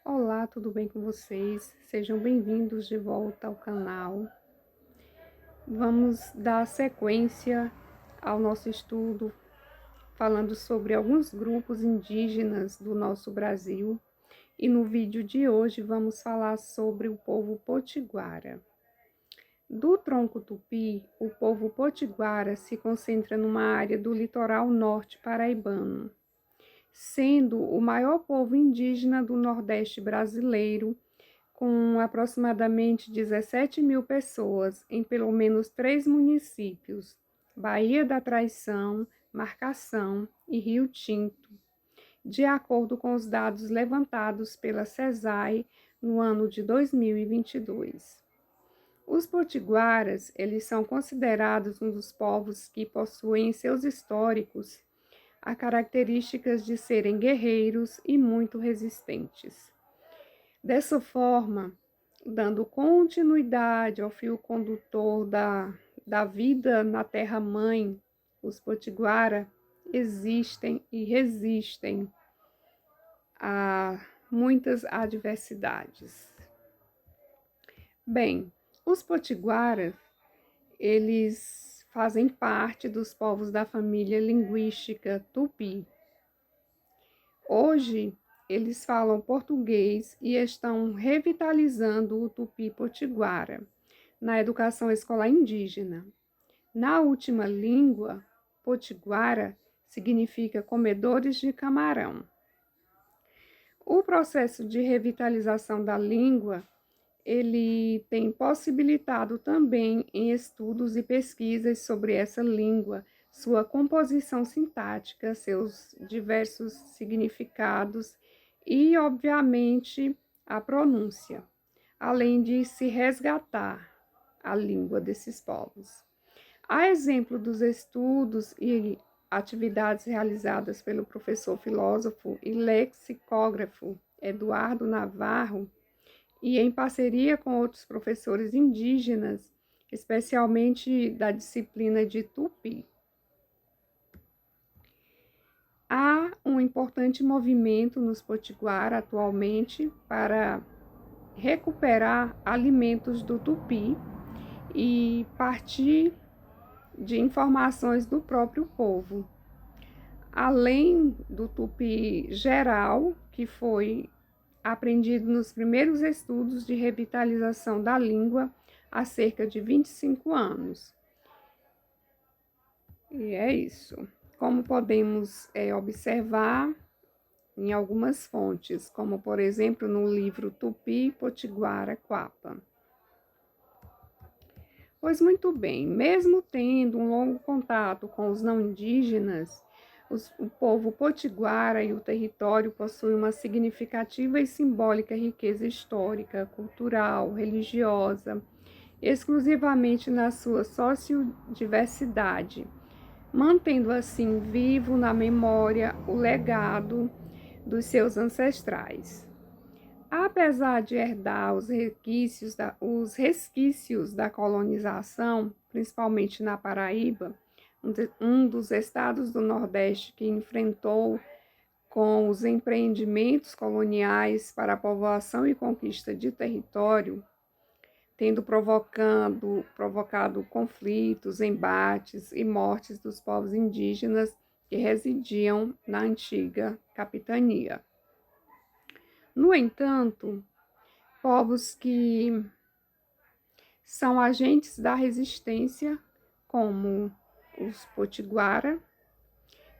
Olá, tudo bem com vocês? Sejam bem-vindos de volta ao canal. Vamos dar sequência ao nosso estudo falando sobre alguns grupos indígenas do nosso Brasil. E no vídeo de hoje vamos falar sobre o povo potiguara. Do tronco tupi, o povo potiguara se concentra numa área do litoral norte paraibano, sendo o maior povo indígena do Nordeste brasileiro, com aproximadamente 17 mil pessoas em pelo menos 3 municípios: Baía da Traição, Marcação e Rio Tinto, de acordo com os dados levantados pela CESAI no ano de 2022. Os potiguaras, eles são considerados um dos povos que possuem em seus históricos as características de serem guerreiros e muito resistentes. Dessa forma, dando continuidade ao fio condutor da vida na Terra-mãe, os potiguara existem e resistem a muitas adversidades. Bem, os potiguaras, eles fazem parte dos povos da família linguística tupi. Hoje, eles falam português e estão revitalizando o tupi-potiguara na educação escolar indígena. Na última língua, potiguara significa comedores de camarão. O processo de revitalização da língua, ele tem possibilitado também em estudos e pesquisas sobre essa língua, sua composição sintática, seus diversos significados e, obviamente, a pronúncia, além de se resgatar a língua desses povos. A exemplo dos estudos e atividades realizadas pelo professor filósofo e lexicógrafo Eduardo Navarro, e em parceria com outros professores indígenas, especialmente da disciplina de Tupi. Há um importante movimento nos potiguara atualmente para recuperar alimentos do Tupi e partir de informações do próprio povo. Além do Tupi geral, que foi aprendido nos primeiros estudos de revitalização da língua há cerca de 25 anos. E é isso. Como podemos observar em algumas fontes, como por exemplo no livro Tupi Potiguara Quapa. Pois muito bem, mesmo tendo um longo contato com os não indígenas, o povo potiguara e o território possuem uma significativa e simbólica riqueza histórica, cultural, religiosa, exclusivamente na sua sociodiversidade, mantendo assim vivo na memória o legado dos seus ancestrais. Apesar de herdar os resquícios da colonização, principalmente na Paraíba, um dos estados do Nordeste que enfrentou com os empreendimentos coloniais para a povoação e conquista de território, tendo provocado conflitos, embates e mortes dos povos indígenas que residiam na antiga capitania. No entanto, povos que são agentes da resistência, como os potiguara,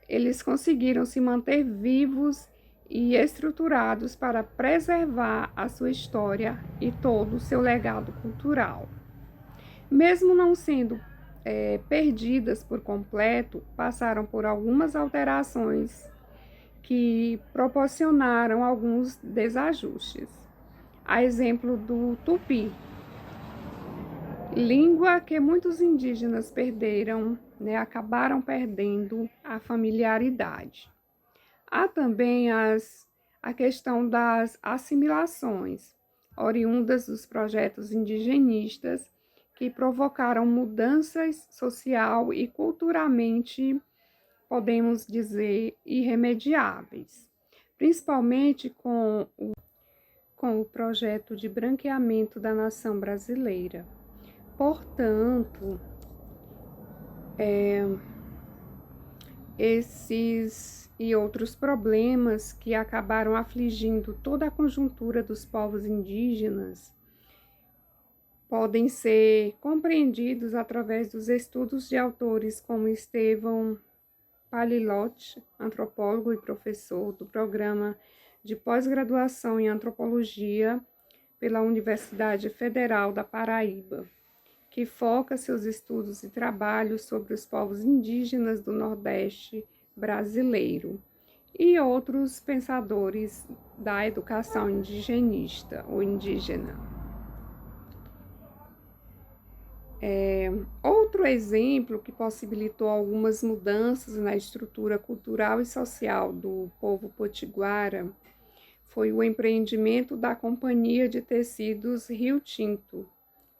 eles conseguiram se manter vivos e estruturados para preservar a sua história e todo o seu legado cultural. Mesmo não sendo perdidas por completo, passaram por algumas alterações que proporcionaram alguns desajustes. A exemplo do tupi, língua que muitos indígenas perderam, acabaram perdendo a familiaridade. Há também a questão das assimilações, oriundas dos projetos indigenistas, que provocaram mudanças social e culturalmente, podemos dizer, irremediáveis, principalmente com com o projeto de branqueamento da nação brasileira. Portanto, esses e outros problemas que acabaram afligindo toda a conjuntura dos povos indígenas podem ser compreendidos através dos estudos de autores como Estevão Palilotti, antropólogo e professor do programa de pós-graduação em antropologia pela Universidade Federal da Paraíba, que foca seus estudos e trabalhos sobre os povos indígenas do Nordeste brasileiro, e outros pensadores da educação indigenista ou indígena. Outro exemplo que possibilitou algumas mudanças na estrutura cultural e social do povo potiguara foi o empreendimento da Companhia de Tecidos Rio Tinto,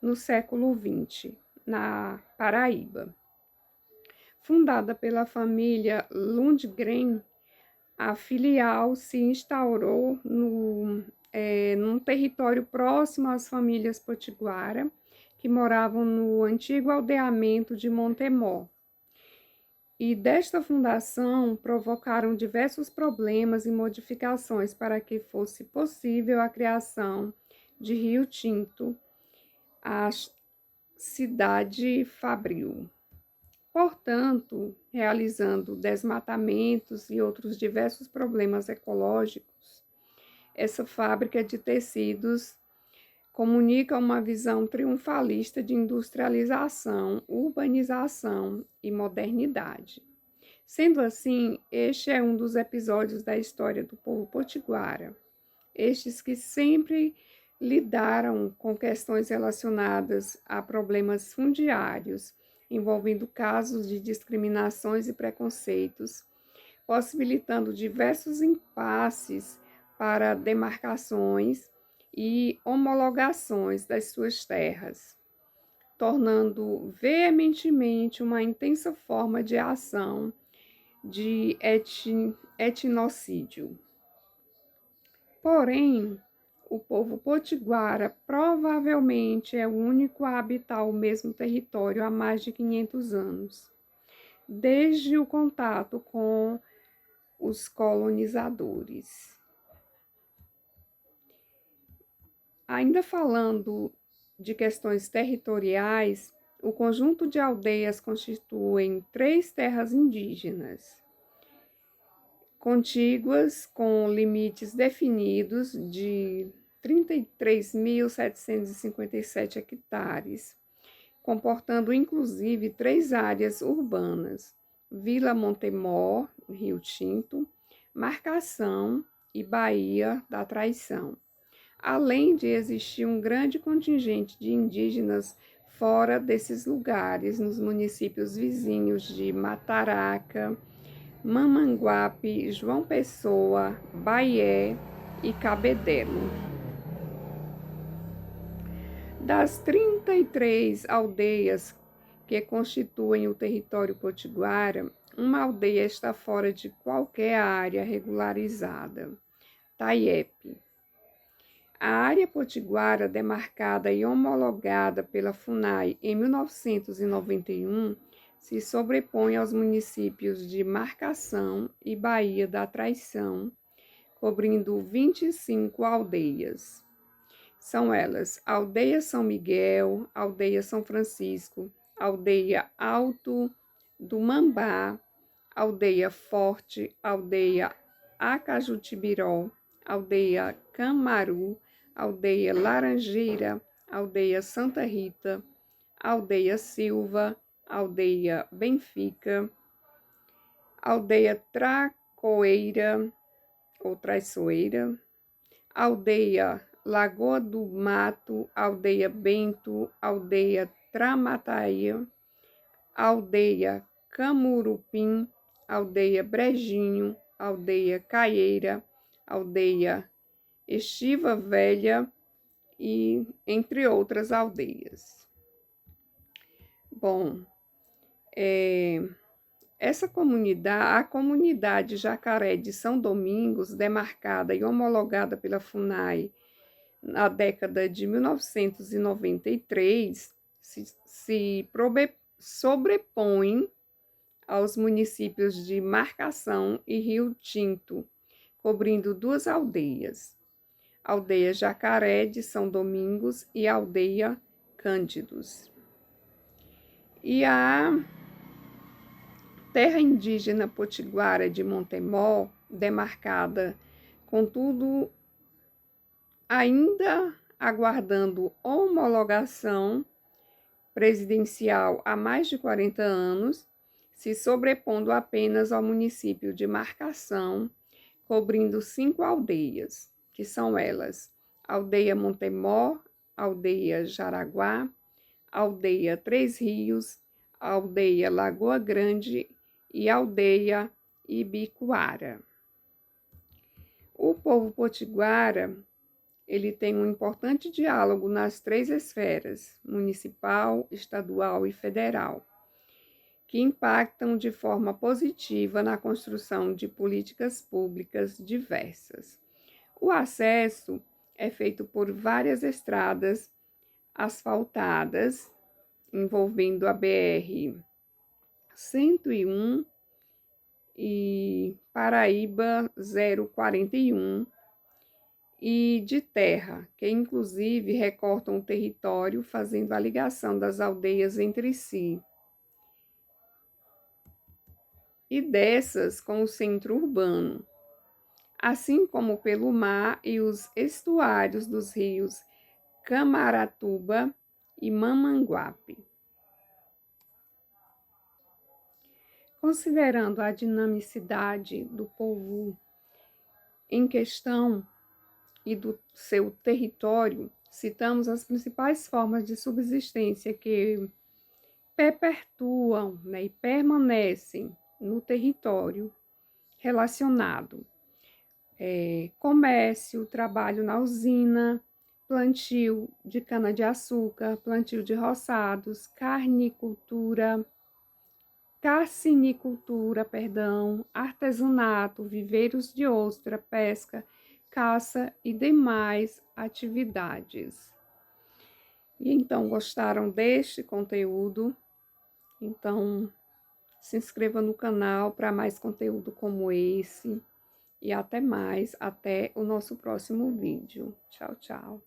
no século XX, na Paraíba. Fundada pela família Lundgren, a filial se instaurou num território próximo às famílias potiguara, que moravam no antigo aldeamento de Montemor. E desta fundação provocaram diversos problemas e modificações para que fosse possível a criação de Rio Tinto, a cidade fabril. Portanto, realizando desmatamentos e outros diversos problemas ecológicos, essa fábrica de tecidos comunica uma visão triunfalista de industrialização, urbanização e modernidade. Sendo assim, este é um dos episódios da história do povo potiguara, estes que sempre lidaram com questões relacionadas a problemas fundiários, envolvendo casos de discriminações e preconceitos, possibilitando diversos impasses para demarcações e homologações das suas terras, tornando veementemente uma intensa forma de ação de etnocídio. Porém, o povo potiguara provavelmente é o único a habitar o mesmo território há mais de 500 anos, desde o contato com os colonizadores. Ainda falando de questões territoriais, o conjunto de aldeias constituem 3 terras indígenas, contíguas com limites definidos de 33.757 hectares, comportando inclusive 3 áreas urbanas: Vila Montemor, Rio Tinto, Marcação e Baía da Traição, além de existir um grande contingente de indígenas fora desses lugares, nos municípios vizinhos de Mataraca, Mamanguape, João Pessoa, Baié e Cabedelo. Das 33 aldeias que constituem o território potiguara, uma aldeia está fora de qualquer área regularizada: Taiepe. A área potiguara, demarcada e homologada pela FUNAI em 1991, se sobrepõe aos municípios de Marcação e Baía da Traição, cobrindo 25 aldeias. São elas: Aldeia São Miguel, Aldeia São Francisco, Aldeia Alto do Mambá, Aldeia Forte, Aldeia Acajutibiró, Aldeia Camaru, Aldeia Laranjeira, Aldeia Santa Rita, Aldeia Silva, Aldeia Benfica, Aldeia Tracoeira ou Traiçoeira, Aldeia Lagoa do Mato, Aldeia Bento, Aldeia Tramataia, Aldeia Camurupim, Aldeia Brejinho, Aldeia Caieira, Aldeia Estiva Velha e entre outras aldeias. Bom, a comunidade Jacaré de São Domingos, demarcada e homologada pela FUNAI na década de 1993, se sobrepõem aos municípios de Marcação e Rio Tinto, cobrindo duas aldeias, Aldeia Jacaré de São Domingos e Aldeia Cândidos. E a terra indígena potiguara de Montemor, demarcada, contudo, ainda aguardando homologação presidencial há mais de 40 anos, se sobrepondo apenas ao município de Marcação, cobrindo 5 aldeias, que são elas: Aldeia Montemor, Aldeia Jaraguá, Aldeia Três Rios, Aldeia Lagoa Grande e Aldeia Ibicoara. O povo potiguara, ele tem um importante diálogo nas 3 esferas, municipal, estadual e federal, que impactam de forma positiva na construção de políticas públicas diversas. O acesso é feito por várias estradas asfaltadas, envolvendo a BR-101 e Paraíba 041, e de terra, que inclusive recortam o território, fazendo a ligação das aldeias entre si, e dessas com o centro urbano, assim como pelo mar e os estuários dos rios Camaratuba e Mamanguape. Considerando a dinamicidade do povo em questão e do seu território, citamos as principais formas de subsistência que perpetuam, e permanecem no território relacionado. Comércio, trabalho na usina, plantio de cana-de-açúcar, plantio de roçados, carcinicultura, artesanato, viveiros de ostra, pesca, caça e demais atividades. E então, gostaram deste conteúdo? Então, se inscreva no canal para mais conteúdo como esse. E até mais, até o nosso próximo vídeo. Tchau, tchau.